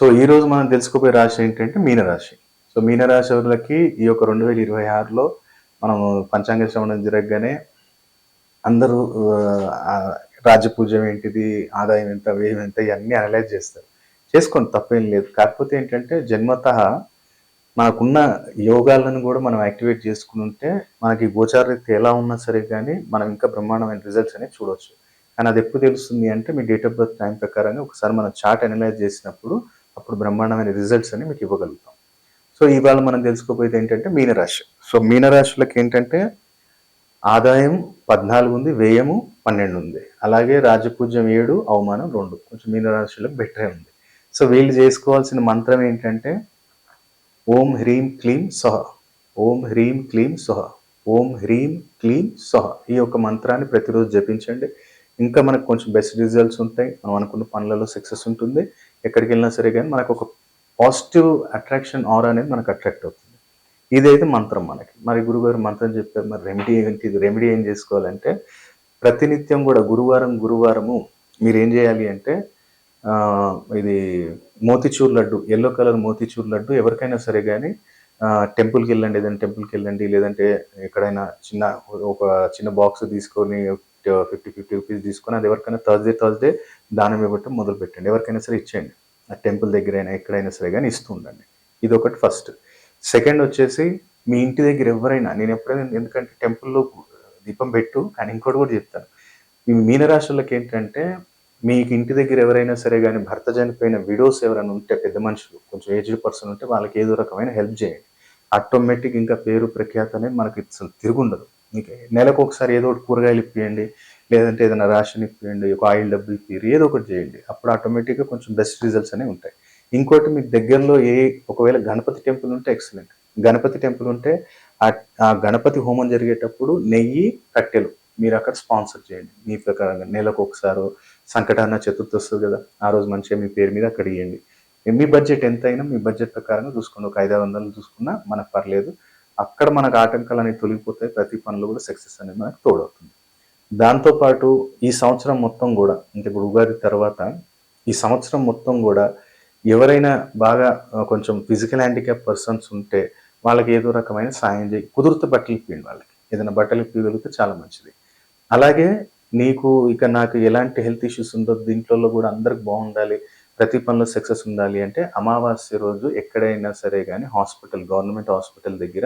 So ఈరోజు మనం తెలుసుకోబోయే రాశి ఏంటంటే మీనరాశి. సో మీనరాశి వాళ్ళకి ఈ యొక్క 2026లో మనము పంచాంగ శ్రవణం జరగగానే అందరూ రాజ్యపూజ్యం ఏంటిది, ఆదాయం ఎంత, వ్యయం ఎంత ఇయన్నీ అనలైజ్ చేస్తారు. చేసుకోండి తప్పేం లేదు. కాకపోతే ఏంటంటే జన్మతః మనకున్న యోగాలను గూడా మనం యాక్టివేట్ చేసుకొనుంటే మనకి గోచారరీత్యా ఎలా ఉన్నా సరే గానీ మనం ఇంకా బ్రహ్మాండమైన రిజల్ట్స్ అనేవి చూడొచ్చు. కానీ అదెప్పుడు తెలుస్తుంది అంటే మీ డేట్ ఆఫ్ బర్త్ టైమ్ ప్రకారంగా ఒకసారి మనం చార్ట్ అనలైజ్ చేసినప్పుడు అప్పుడు బ్రహ్మాండమైన రిజల్ట్స్ అని మీకు ఇవ్వగలుగుతాం. సో ఇవాళ మనం తెలుసుకోబోయేది ఏంటంటే మీనరాశి. సో మీనరాశులకి ఏంటంటే ఆదాయం 14 ఉంది, వ్యయము 12 ఉంది. అలాగే రాజపూజ్యం 7, అవమానం 2. కొంచెం మీనరాశులకు బెటరే ఉంది. సో వీళ్ళు చేసుకోవాల్సిన మంత్రం ఏంటంటే ఓం హ్రీం క్లీం స్వహ, ఓం హ్రీం క్లీం స్వహ, ఓం హ్రీం క్లీం స్వహ. ఈ యొక్క మంత్రాన్ని ప్రతిరోజు జపించండి. ఇంకా మనకు కొంచెం బెస్ట్ రిజల్ట్స్ ఉంటాయి. మనం అనుకున్న పనులలో సక్సెస్ ఉంటుంది. ఎక్కడికి వెళ్ళినా సరే కానీ మనకు ఒక పాజిటివ్ అట్రాక్షన్ ఆరా అనేది మనకు అట్రాక్ట్ అవుతుంది. ఇదైతే మంత్రం మనకి. మరి గురుగారు మంత్రం చెప్పారు, మరి రెమెడీ ఏంటి? రెమెడీ ఏం చేసుకోవాలంటే ప్రతినిత్యం కూడా గురువారము మీరేం చేయాలి అంటే ఇది మోతిచూర్ లడ్డు, యెల్లో కలర్ మోతిచూర్ లడ్డు ఎవరికైనా సరే కానీ టెంపుల్కి వెళ్ళండి, ఏదైనా టెంపుల్కి వెళ్ళండి, లేదంటే ఎక్కడైనా ఒక చిన్న బాక్స్ తీసుకొని 50 రూపీస్ తీసుకొని అది ఎవరికైనా థర్స్డే దానం ఇవ్వటం మొదలు పెట్టండి. ఎవరికైనా సరే ఇచ్చేయండి. ఆ టెంపుల్ దగ్గరైనా ఎక్కడైనా సరే కానీ ఇస్తూ ఉండండి. ఇదొకటి ఫస్ట్. సెకండ్ వచ్చేసి మీ ఇంటి దగ్గర ఎవరైనా, నేను ఎప్పుడైనా, ఎందుకంటే టెంపుల్లో దీపం పెట్టు, కానీ ఇంకోటి కూడా చెప్తాను. ఈ మీనరాశులకి ఏంటంటే మీకు ఇంటి దగ్గర ఎవరైనా సరే కానీ భర్త చనిపోయిన విడోస్ ఎవరైనా ఉంటే, పెద్ద మనుషులు కొంచెం ఏజ్డ్ పర్సన్ ఉంటే వాళ్ళకి ఏదో రకమైన హెల్ప్ చేయండి. ఆటోమేటిక్ ఇంకా పేరు ప్రఖ్యాత అనేది మనకి అసలు తిరుగుండదు. మీకు నెలకు ఒకసారి ఏదో ఒకటి కూరగాయలు ఇప్పియండి, లేదంటే ఏదైనా రేషన్ ఇప్పియండి, ఒక ఆయిల్ డబ్బులు ఇప్పియండి, ఏదో ఒకటి చేయండి. అప్పుడు ఆటోమేటిక్గా కొంచెం బెస్ట్ రిజల్ట్స్ అనేవి ఉంటాయి. ఇంకోటి మీకు దగ్గరలో ఒకవేళ గణపతి టెంపుల్ ఉంటే ఎక్సలెంట్. గణపతి టెంపుల్ ఉంటే ఆ గణపతి హోమం జరిగేటప్పుడు నెయ్యి, కట్టెలు మీరు అక్కడ స్పాన్సర్ చేయండి. మీ ప్రకారంగా నెలకు ఒకసారి సంకటహర చతుర్థి వస్తుంది కదా, ఆ రోజు మంచిగా మీ పేరు మీద అక్కడ ఇవ్వండి. మీ బడ్జెట్ ఎంత అయినా మీ బడ్జెట్ ప్రకారంగా చూసుకోండి. ఒక 500 చూసుకున్నా మనకు పర్లేదు. అక్కడ మనకు ఆటంకాలు అనేవి తొలగిపోతాయి. ప్రతి పనిలో కూడా సక్సెస్ అనేది మనకు తోడవుతుంది. దాంతోపాటు ఈ సంవత్సరం మొత్తం కూడా, అంటే ఇప్పుడు ఉగాది తర్వాత ఈ సంవత్సరం మొత్తం కూడా ఎవరైనా బాగా కొంచెం ఫిజికల్ హ్యాండిక్యాప్ పర్సన్స్ ఉంటే వాళ్ళకి ఏదో రకమైన సాయం చేయి. కుదిరితే బట్టలు ఇప్పియండి వాళ్ళకి. ఏదైనా బట్టలు ఇప్పగలిగితే చాలా మంచిది. అలాగే నాకు ఎలాంటి హెల్త్ ఇష్యూస్ ఉండొద్దు, దీంట్లో కూడా అందరికి బాగుండాలి, ప్రతి పనిలో సక్సెస్ ఉండాలి అంటే అమావాస్య రోజు ఎక్కడైనా సరే కానీ గవర్నమెంట్ హాస్పిటల్ దగ్గర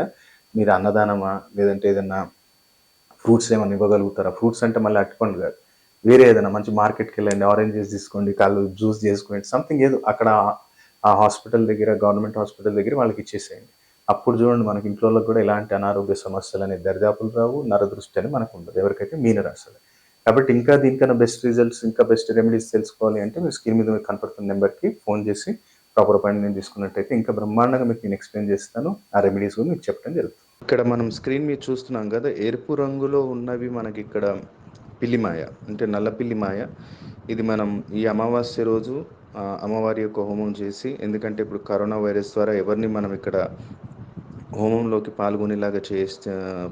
మీరు అన్నదానమా, లేదంటే ఏదైనా ఫ్రూట్స్ ఏమైనా ఇవ్వగలుగుతారా? ఫ్రూట్స్ అంటే మళ్ళీ అరటిపండు కాదు, వేరే ఏదైనా మంచి మార్కెట్కి వెళ్ళండి, ఆరెంజెస్ తీసుకోండి, జ్యూస్ చేసుకోండి, సంథింగ్ ఏదో అక్కడ ఆ హాస్పిటల్ దగ్గర, గవర్నమెంట్ హాస్పిటల్ దగ్గర వాళ్ళకి ఇచ్చేసేయండి. అప్పుడు చూడండి మనకి ఇంట్లో కూడా ఎలాంటి అనారోగ్య సమస్యలు అనేది దరిదాపులు రావు, నరదృష్టి అని మనకు ఉండదు, ఎవరికైతే మీనరాశులు. కాబట్టి ఇంకా దీనికన్నా బెస్ట్ రిజల్ట్స్, ఇంకా బెస్ట్ రెమెడీస్ తెలుసుకోవాలి అంటే మీరు స్క్రీన్ మీద కనపడుతున్న నెంబర్కి ఫోన్ చేసి ప్రాపర్ అపాయింట్మెంట్ తీసుకున్నట్టయితే ఇంకా బ్రహ్మాండంగా మీకు నేను ఎక్స్ప్లెయిన్ చేస్తాను. ఆ రెమెడీస్ కూడా మీకు చెప్పడం జరుగుతుంది. ఇక్కడ మనం స్క్రీన్ మీద చూస్తున్నాం కదా, ఎరుపు రంగులో ఉన్నవి మనకి ఇక్కడ పిల్లిమాయ, అంటే నల్ల పిల్లిమాయ. ఇది మనం ఈ అమావాస్య రోజు అమ్మవారి యొక్క హోమం చేసి, ఎందుకంటే ఇప్పుడు కరోనా వైరస్ ద్వారా ఎవరిని మనం ఇక్కడ హోమంలోకి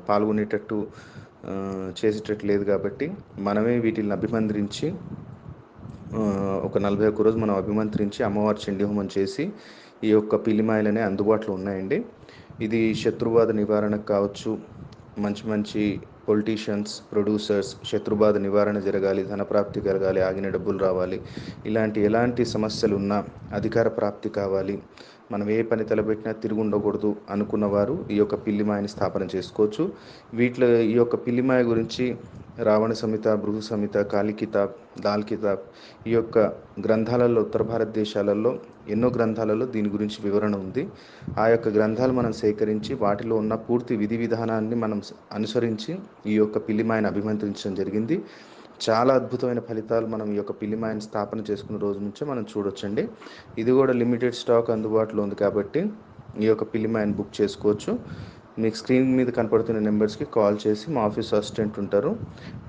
పాల్గొనేటట్టు చేసేటట్టు లేదు కాబట్టి మనమే వీటిని అభిమంత్రించి ఒక 41 రోజు మనం అభిమంత్రించి అమ్మవారి చండీ హోమం చేసి ఈ యొక్క పిల్లిమాయలనే అందుబాటులో ఉన్నాయండి. ఇది శత్రుబాధ నివారణకు కావచ్చు, మంచి పొలిటీషియన్స్, ప్రొడ్యూసర్స్, శత్రుబాధ నివారణ జరగాలి, ధనప్రాప్తి కలగాలి, ఆగిన డబ్బులు రావాలి, ఎలాంటి సమస్యలు ఉన్నా అధికార ప్రాప్తి కావాలి, మనం ఏ పని తలపెట్టినా తిరిగి ఉండకూడదు అనుకున్నవారు ఈ యొక్క పిల్లిమాయని స్థాపన చేసుకోవచ్చు. ఈ యొక్క పిల్లిమాయ గురించి రావణ సంహిత, భృగు సంహిత, కాళీ కితాబ్, లాల్ కితాబ్, ఈ యొక్క గ్రంథాలలో, ఉత్తర భారతదేశాలలో ఎన్నో గ్రంథాలలో దీని గురించి వివరణ ఉంది. ఆ యొక్క గ్రంథాలు మనం సేకరించి వాటిలో ఉన్న పూర్తి విధి విధానాన్ని మనం అనుసరించి ఈ యొక్క పిల్లిమాయని అభిమంత్రించడం జరిగింది. చాలా అద్భుతమైన ఫలితాలు మనం ఈ యొక్క పిల్లిమాయని స్థాపన చేసుకున్న రోజు నుంచే మనం చూడొచ్చండి. ఇది కూడా లిమిటెడ్ స్టాక్ అందుబాటులో ఉంది కాబట్టి ఈ యొక్క పిల్లిమాయని బుక్ చేసుకోవచ్చు. మీకు స్క్రీన్ మీద కనపడుతున్న నెంబర్స్కి కాల్ చేసి మా ఆఫీస్ అసిస్టెంట్ ఉంటారు,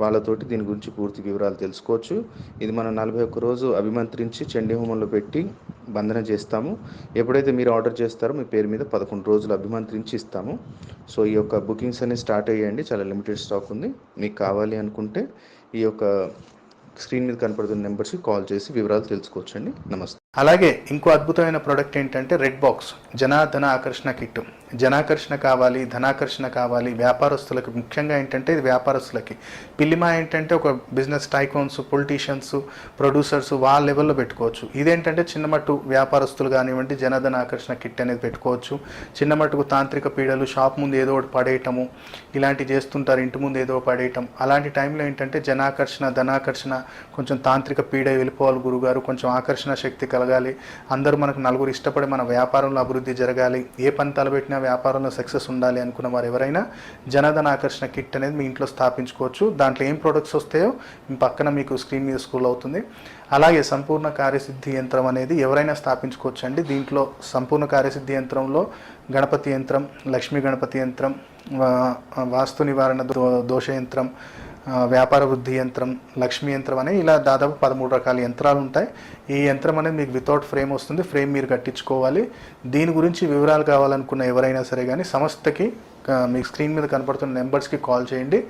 వాళ్ళతోటి దీని గురించి పూర్తి వివరాలు తెలుసుకోవచ్చు. ఇది మనం 41 రోజు అభిమంత్రించి చండీ హోమంలో పెట్టి బంధన చేస్తాము. ఎప్పుడైతే మీరు ఆర్డర్ చేస్తారో మీ పేరు మీద 11 రోజులు అభిమంత్రించి ఇస్తాము. సో ఈ యొక్క బుకింగ్స్ అనేవి స్టార్ట్ అయ్యాయండి, చాలా లిమిటెడ్ స్టాక్ ఉంది. మీకు కావాలి అనుకుంటే ఈ యొక్క స్క్రీన్ మీద కనపడుతున్న నెంబర్స్కి కాల్ చేసి వివరాలు తెలుసుకోవచ్చండి. నమస్తే. అలాగే ఇంకో అద్భుతమైన ప్రోడక్ట్ ఏంటంటే రెడ్ బాక్స్ జనాధన ఆకర్షణ కిట్. జనాకర్షణ కావాలి, ధనాకర్షణ కావాలి వ్యాపారస్తులకు, ముఖ్యంగా ఏంటంటే ఇది వ్యాపారస్తులకి. పిల్లిమా ఏంటంటే ఒక బిజినెస్ టైకోన్స్, పొలిటీషియన్స్, ప్రొడ్యూసర్స్ వాళ్ళ లెవెల్లో పెట్టుకోవచ్చు. ఇదేంటంటే చిన్నమట్టు వ్యాపారస్తులు కానివ్వండి జనాధన ఆకర్షణ కిట్ అనేది పెట్టుకోవచ్చు. చిన్నమట్టుకు తాంత్రిక పీడలు, షాప్ ముందు ఏదో ఒకటి పడేయటము ఇలాంటివి చేస్తుంటారు, ఇంటి ముందు ఏదో పడేయటం. అలాంటి టైంలో ఏంటంటే జనాకర్షణ, ధనాకర్షణ, కొంచెం తాంత్రిక పీడ వెళ్ళిపోవాలి గురుగారు, కొంచెం ఆకర్షణ శక్తి కలగాలి, అందరూ మనకు నలుగురు ఇష్టపడి మన వ్యాపారంలో అభివృద్ధి జరగాలి, ఏ పని తలపెట్టినా వ్యాపారంలో సక్సెస్ ఉండాలి అనుకున్న వారు ఎవరైనా జనధన ఆకర్షణ కిట్ అనేది మీ ఇంట్లో స్థాపించుకోవచ్చు. దాంట్లో ఏం ప్రొడక్ట్స్ వస్తాయో మీ పక్కన మీకు స్క్రీన్ మీద స్క్రోల్ అవుతుంది. అలాగే సంపూర్ణ కార్యసిద్ధి యంత్రం అనేది ఎవరైనా స్థాపించుకోవచ్చు అండి. దీంట్లో సంపూర్ణ కార్యసిద్ధి యంత్రంలో గణపతి యంత్రం, లక్ష్మీ గణపతి యంత్రం, వాస్తు నివారణ దోష యంత్రం, వ్యాపార వృద్ధి యంత్రం, లక్ష్మీ యంత్రం అనే ఇలా దాదాపు 13 రకాల యంత్రాలు ఉంటాయి. ఈ యంత్రం అనేది మీకు వితౌట్ ఫ్రేమ్ వస్తుంది, ఫ్రేమ్ మీరు కట్టించుకోవాలి. దీని గురించి వివరాలు కావాలనుకున్న ఎవరైనా సరే కానీ సంస్థకి మీకు స్క్రీన్ మీద కనపడుతున్న నెంబర్స్కి కాల్ చేయండి.